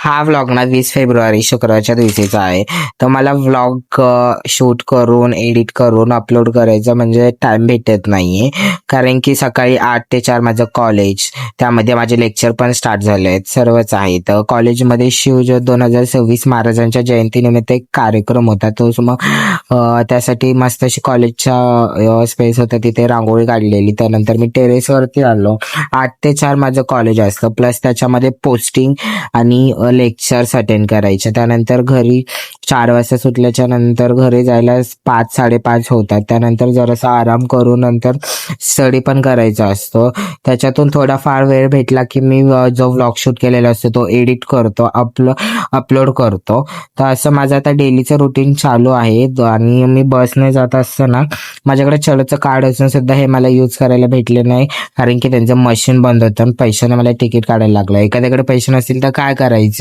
हा व्लॉग ना 20 फेब्रुवारी शुक्रवारच्या दिवशीचा आहे. तर मला व्लॉग शूट करून एडिट करून अपलोड करायचं म्हणजे टाइम भेटत नाहीये. कारण की सकाळी 8 ते 4 माझं कॉलेज, त्यामध्ये माझे लेक्चर पण स्टार्ट झाले आहेत, सर्वच आहे. तर कॉलेजमध्ये शिवजयंती 2026 महाराजांच्या जयंतीनिमित्त एक कार्यक्रम होता. तोच मग त्यासाठी मस्त अशी कॉलेजच्या स्पेस होता, तिथे रांगोळी काढलेली. त्यानंतर मी टेरेसवरती आलो. 8 ते 4 माझं कॉलेज असतं, प्लस त्याच्यामध्ये पोस्टिंग आणि लेक्चर्स अटेंड करायचे. त्यानंतर घरी 4 वाजता सुटल्याच्या नंतर घरी जायला 5-5:30 होतात. त्यानंतर जरासा आराम करून नंतर स्टडी पण करायचा असतो. त्याच्यातून थोडाफार वेळ भेटला की मी जो व्लॉग शूट केलेला असतो तो एडिट करतो, अपलोड करतो. तर असं माझं आता डेलीचं रुटीन चालू आहे. आणि मी बसने जात असताना माझ्याकडे चलोचं कार्ड असून सुद्धा हे मला यूज करायला भेटले नाही, कारण की त्यांचं मशीन बंद होतं आणि पैशाने मला तिकीट काढायला लागलं. एखाद्याकडे पैसे नसतील तर काय करायचं.